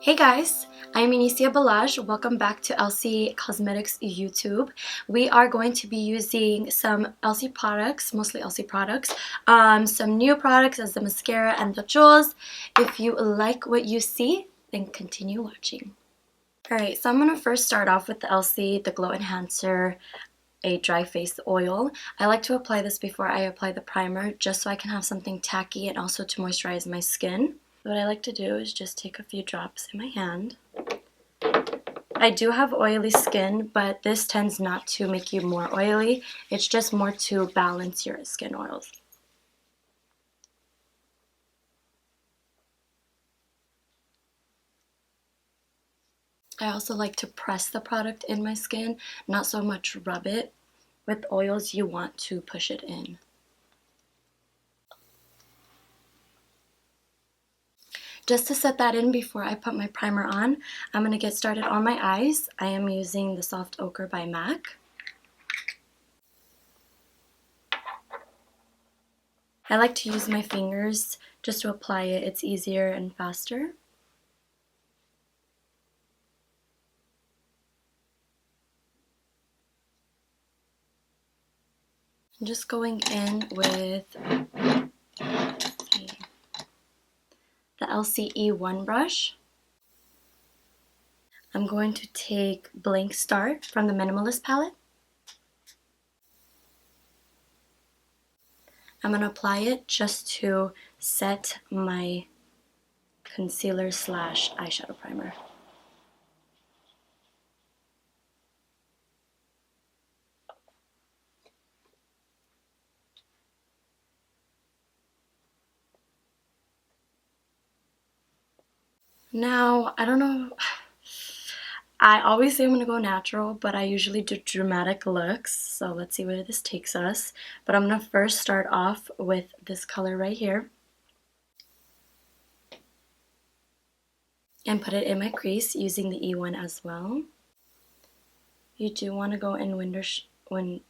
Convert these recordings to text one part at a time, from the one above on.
Hey guys, I'm Inicia Balaj. Welcome back to Elcie Cosmetics YouTube. We are going to be using some Elcie products, mostly Elcie products, some new products as the mascara and the jewels. If you like what you see, then continue watching. Alright, so I'm going to first start off with the Elcie, the Glow Enhancer, a dry face oil. I like to apply this before I apply the primer just so I can have something tacky and also to moisturize my skin. What I like to do is just take a few drops in my hand. I do have oily skin, but this tends not to make you more oily. It's just more to balance your skin oils. I also like to press the product in my skin, not so much rub it. With oils, you want to push it in. Just to set that in before I put my primer on, I'm going to get started on my eyes. I am using the Soft Ochre by MAC. I like to use my fingers just to apply it. It's easier and faster. I'm just going in with the LCE1 brush. I'm going to take Blank Start from the Minimalist palette. I'm going to apply it just to set my concealer slash eyeshadow primer. Now, I don't know, I always say I'm going to go natural, but I usually do dramatic looks, so let's see where this takes us. But I'm going to first start off with this color right here and put it in my crease using the E1 as well. You do want to go in windshield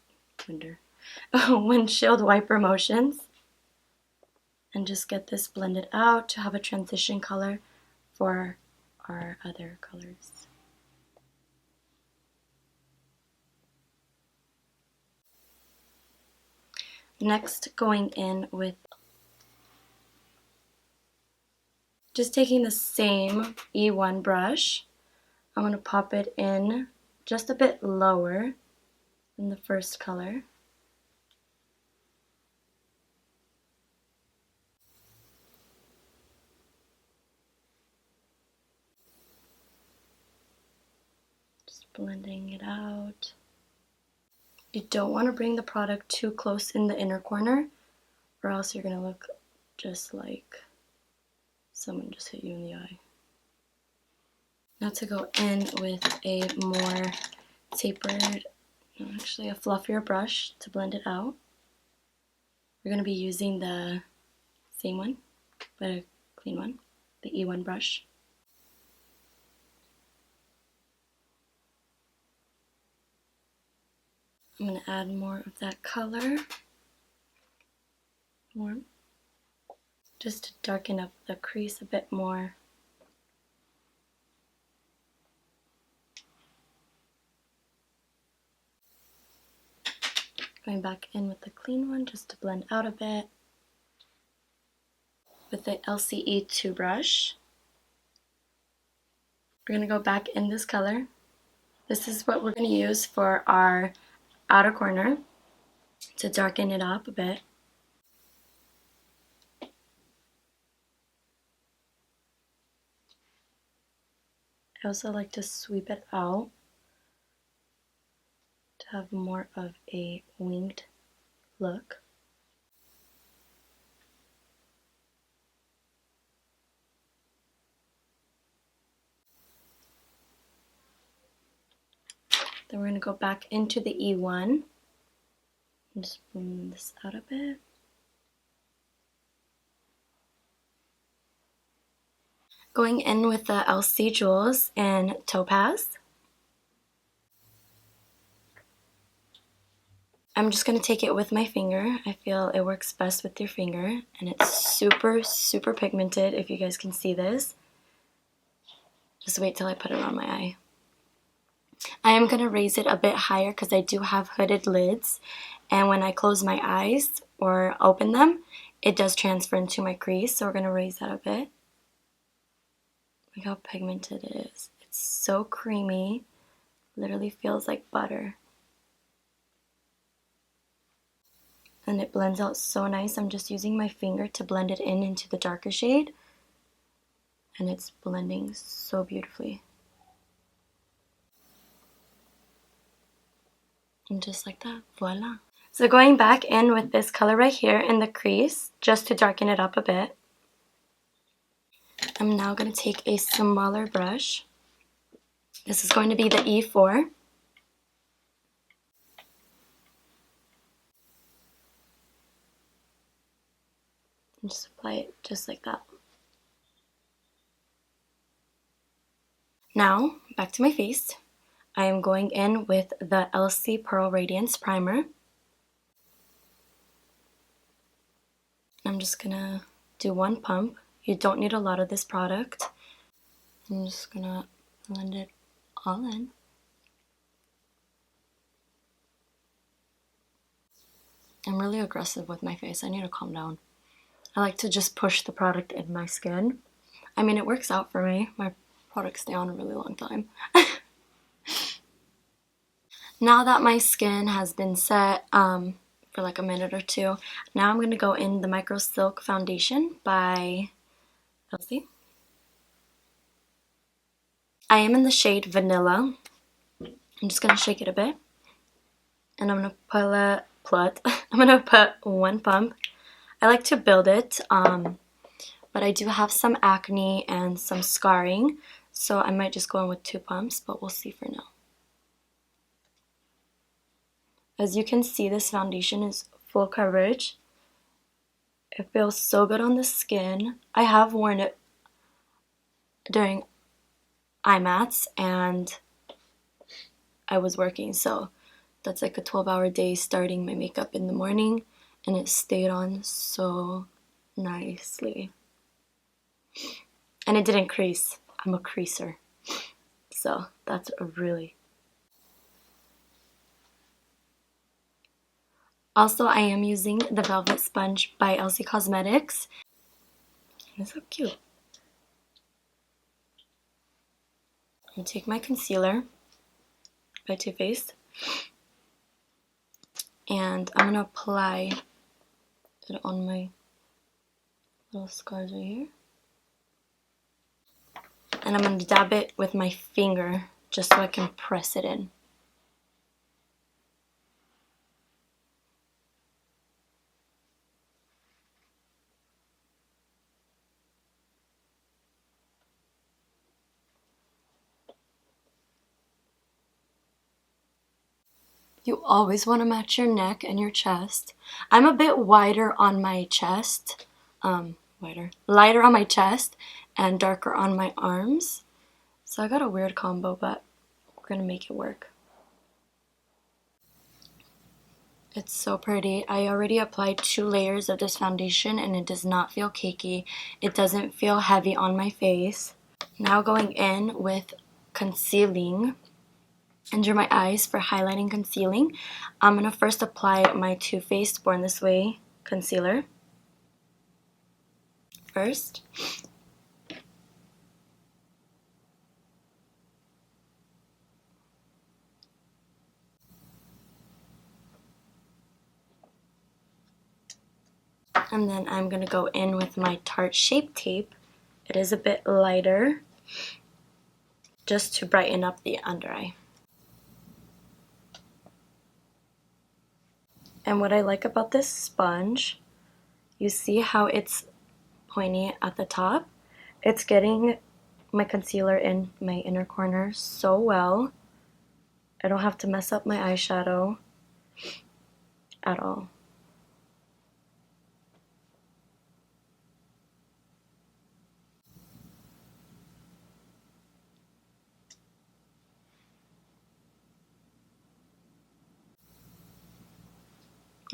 wiper motions and just get this blended out to have a transition color for our other colors. Next, going in with just taking the same E1 brush, I'm going to pop it in just a bit lower than the first color. Just blending it out. You don't want to bring the product too close in the inner corner, or else you're going to look just like someone just hit you in the eye. Now to go in with a more tapered, actually a fluffier brush to blend it out. We're going to be using the same one, but a clean one, the E1 brush. I'm going to add more of that color, just to darken up the crease a bit more. Going back in with the clean one just to blend out a bit. With the LCE2 brush, we're going to go back in this color. This is what we're going to use for our outer corner to darken it up a bit. I also like to sweep it out to have more of a winged look. Then we're going to go back into the E1 and just blend this out a bit. Going in with the Elcie Jewels in Topaz. I'm just going to take it with my finger. I feel it works best with your finger, and it's super, super pigmented if you guys can see this. Just wait till I put it on my eye. I am going to raise it a bit higher because I do have hooded lids, and when I close my eyes or open them, it does transfer into my crease, so we're going to raise that a bit. Look how pigmented it is. It's so creamy. Literally feels like butter. And it blends out so nice. I'm just using my finger to blend it in into the darker shade. And it's blending so beautifully. And just like that, voila. So going back in with this color right here in the crease, just to darken it up a bit. I'm now going to take a smaller brush. This is going to be the E4. And just apply it just like that. Now, back to my face. I am going in with the Elcie Pearl Radiance Primer. I'm just gonna do one pump. You don't need a lot of this product. I'm just gonna blend it all in. I'm really aggressive with my face. I need to calm down. I like to just push the product in my skin. I mean, it works out for me. My products stay on a really long time. Now that my skin has been set for like a minute or two, now I'm going to go in the Micro Silk Foundation by Elcie. I am in the shade Vanilla. I'm just going to shake it a bit. And I'm going to I'm going to put one pump. I like to build it, but I do have some acne and some scarring, so I might just go in with 2 pumps, but we'll see for now. As you can see, this foundation is full coverage. It feels so good on the skin. I have worn it during eye mats and I was working, so that's like a 12-hour day starting my makeup in the morning, and it stayed on so nicely. And it didn't crease. I'm a creaser. So that's a really... Also, I am using the Velvet Sponge by Elcie Cosmetics. It's so cute. I'm going to take my concealer by Too Faced, and I'm going to apply it on my little scars right here. And I'm going to dab it with my finger just so I can press it in. You always want to match your neck and your chest. I'm a bit wider on my chest, lighter on my chest and darker on my arms. So I got a weird combo, but we're gonna make it work. It's so pretty. I already applied 2 layers of this foundation and it does not feel cakey. It doesn't feel heavy on my face. Now going in with concealing under my eyes for highlighting concealing. I'm going to first apply my Too Faced Born This Way concealer first. And then I'm going to go in with my Tarte Shape Tape. It is a bit lighter, just to brighten up the under eye. And what I like about this sponge, you see how it's pointy at the top? It's getting my concealer in my inner corner so well. I don't have to mess up my eyeshadow at all.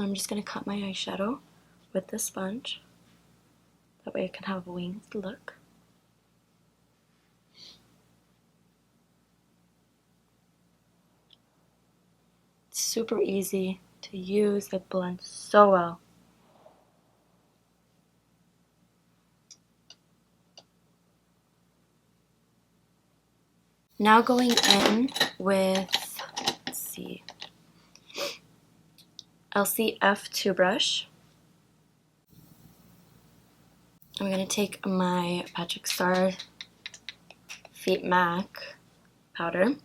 I'm just going to cut my eyeshadow with this sponge. That way I can have a winged look. super easy to use. It blends so well. Now going in with, let's see, Elcie F2 brush. I'm going to take my Patrick Star Feet MAC powder.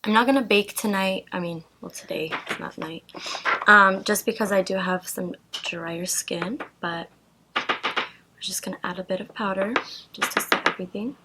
I'm not going to bake tonight. Well, today, it's not night. Just because I do have some drier skin, but we're just going to add a bit of powder just to set everything.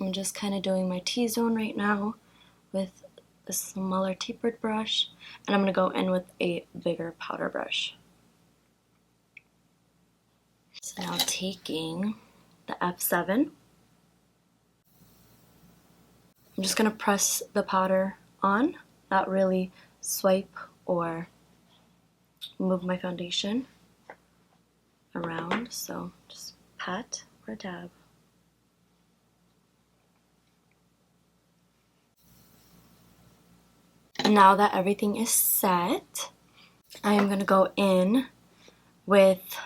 I'm just kind of doing my T-zone right now with a smaller tapered brush, and I'm going to go in with a bigger powder brush. So now taking the F7, I'm just going to press the powder on, not really swipe or move my foundation around, so just pat or dab. Now that everything is set, I am going to go in with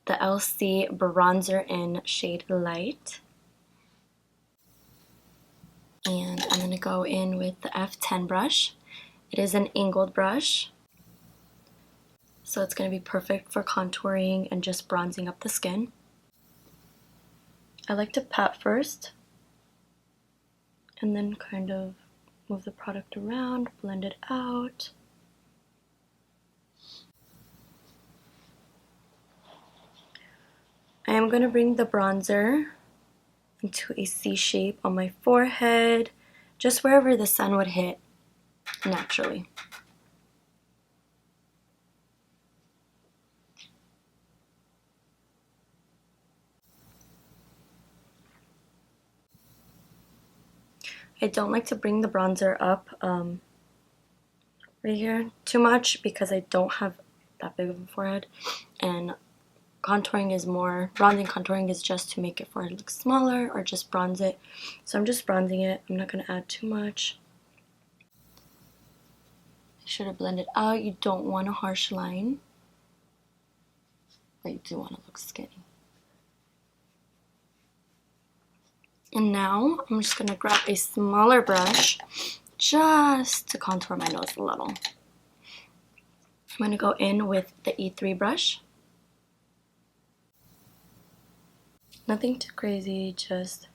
the Elcie bronzer in shade Light. And I'm going to go in with the F10 brush. It is an angled brush, so it's going to be perfect for contouring and just bronzing up the skin. I like to pat first and then kind of move the product around, blend it out. I am going to bring the bronzer into a C shape on my forehead, just wherever the sun would hit naturally. I don't like to bring the bronzer up right here too much because I don't have that big of a forehead, and bronzing contouring is just to make your forehead look smaller or just bronze it. So I'm just bronzing it. I'm not going to add too much. Make sure to blend it out. You don't want a harsh line, but you do want to look skinny. And now I'm just going to grab a smaller brush just to contour my nose a little. I'm going to go in with the E3 brush. Nothing too crazy, just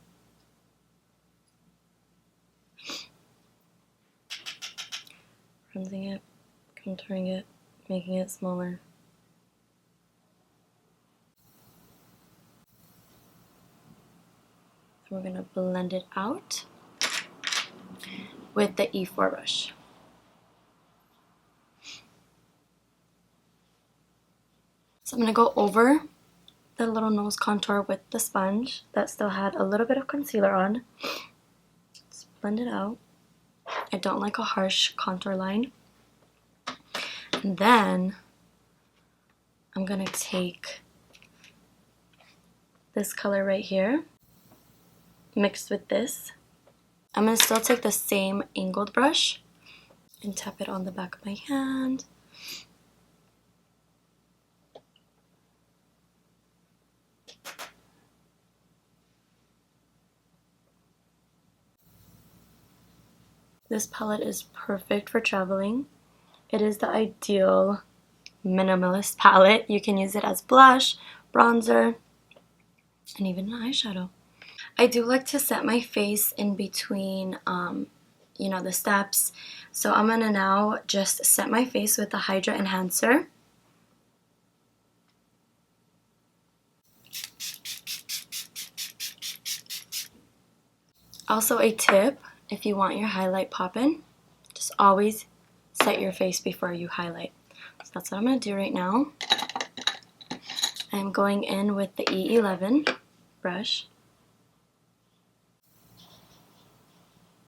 bronzing it, contouring it, making it smaller. And we're going to blend it out with the E4 brush. So I'm going to go over the little nose contour with the sponge that still had a little bit of concealer on. Just blend it out. I don't like a harsh contour line. And then I'm going to take this color right here, mixed with this. I'm going to still take the same angled brush and tap it on the back of my hand. This palette is perfect for traveling. It is the ideal minimalist palette. You can use it as blush, bronzer, and even an eyeshadow. I do like to set my face in between, the steps. So I'm gonna now just set my face with the Hydra Enhancer. Also a tip, if you want your highlight poppin', just always set your face before you highlight. So that's what I'm gonna do right now. I'm going in with the E11 brush.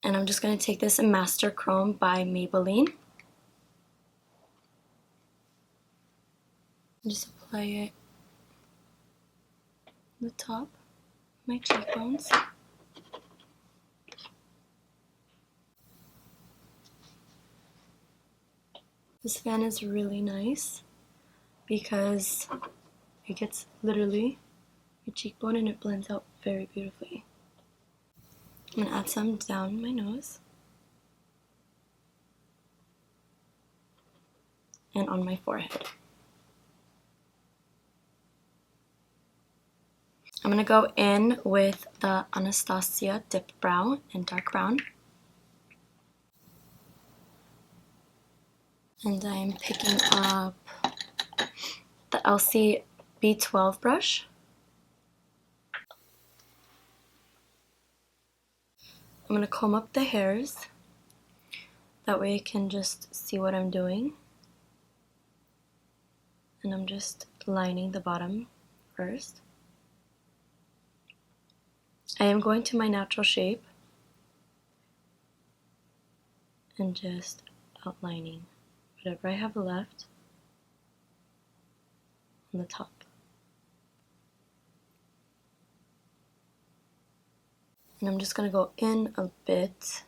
And I'm just going to take this in Master Chrome by Maybelline. Just apply it on the top of my cheekbones. This fan is really nice because it gets literally your cheekbone and it blends out very beautifully. I'm going to add some down my nose and on my forehead. I'm going to go in with the Anastasia Dip Brow in dark brown. And I'm picking up the Elcie B12 brush. I'm going to comb up the hairs. That way I can just see what I'm doing. And I'm just lining the bottom first. I am going to my natural shape and just outlining whatever I have left on the top. And I'm just going to go in a bit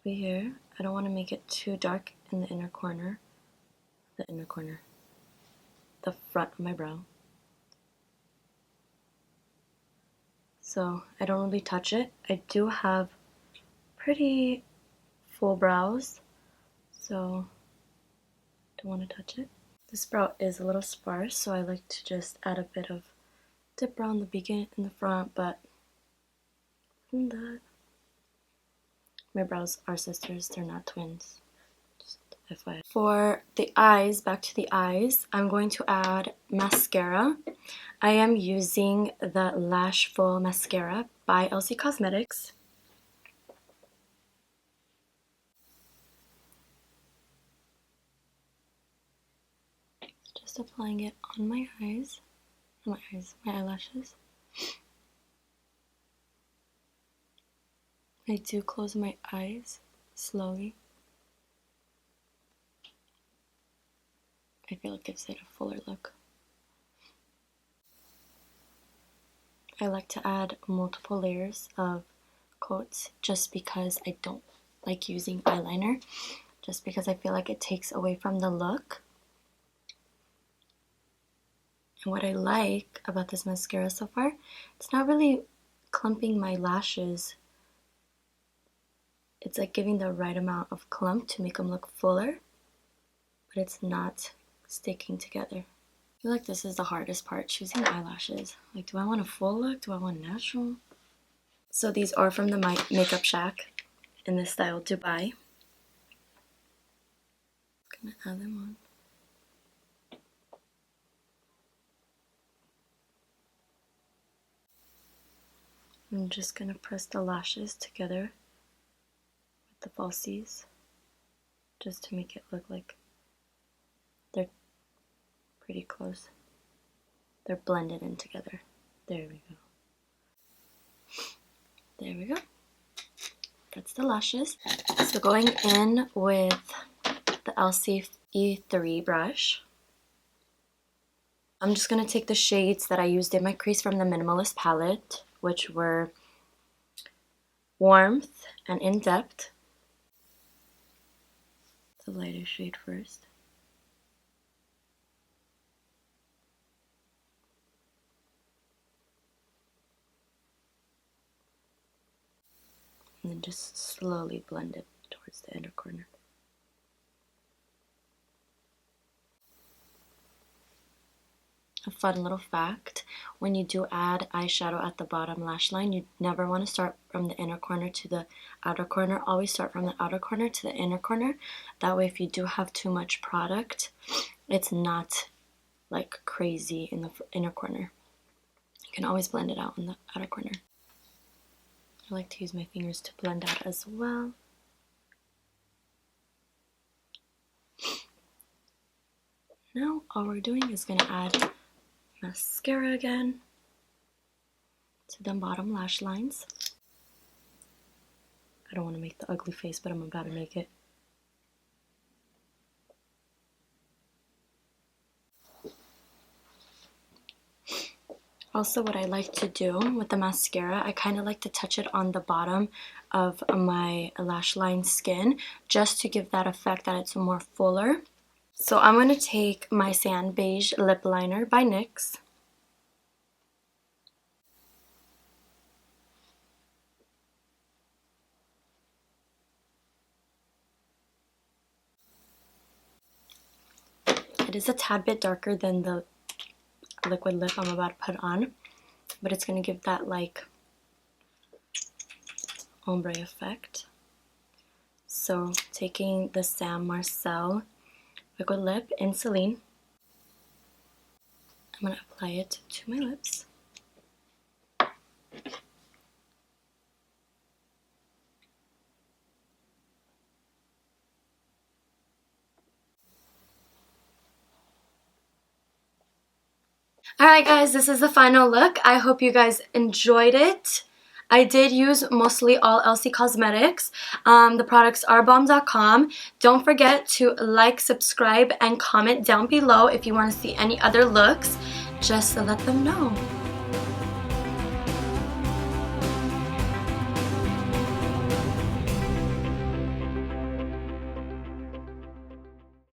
over here. I don't want to make it too dark in the inner corner. The front of my brow. So I don't really touch it. I do have pretty full brows, so don't want to touch it. This brow is a little sparse, so I like to just add a bit of dip brow in the beginning, in the front, but from that, my brows are sisters, they're not twins. Just FYI. For the eyes, back to the eyes, I'm going to add mascara. I am using the Lash Full Mascara by Elcie Cosmetics. Just applying it on my eyes, my eyelashes. I do close my eyes slowly. I feel it gives it a fuller look. I like to add multiple layers of coats just because I don't like using eyeliner, just because I feel like it takes away from the look. And what I like about this mascara so far, it's not really clumping my lashes. It's like giving the right amount of clump to make them look fuller, but it's not sticking together. I feel like this is the hardest part, choosing eyelashes. Like, do I want a full look? Do I want natural? So these are from the Makeup Shack in the style Dubai. I'm gonna add them on. I'm just gonna press the lashes together with the falsies just to make it look like they're pretty close. They're blended in together. There we go. There we go. That's the lashes. So going in with the Elcie E3 brush, I'm just going to take the shades that I used in my crease from the Minimalist palette, which were Warmth and In Depth. The lighter shade first. And then just slowly blend it towards the inner corner. A fun little fact, when you do add eyeshadow at the bottom lash line, you never want to start from the inner corner to the outer corner. Always start from the outer corner to the inner corner. That way if you do have too much product, it's not like crazy in the inner corner. You can always blend it out in the outer corner. I like to use my fingers to blend out as well. Now all we're doing is going to add mascara again to the bottom lash lines. I don't want to make the ugly face, but I'm about to make it. Also, what I like to do with the mascara, I kind of like to touch it on the bottom of my lash line skin just to give that effect that it's more fuller. So I'm going to take my Sand Beige Lip Liner by NYX. It is a tad bit darker than the liquid lip I'm about to put on, but it's going to give that like ombre effect. So taking the Sam Marcel liquid lip in Celine, I'm going to apply it to my lips. Alright guys, this is the final look. I hope you guys enjoyed it. I did use mostly all Elcie Cosmetics. The products are bomb.com. Don't forget to like, subscribe, and comment down below if you want to see any other looks, just to let them know.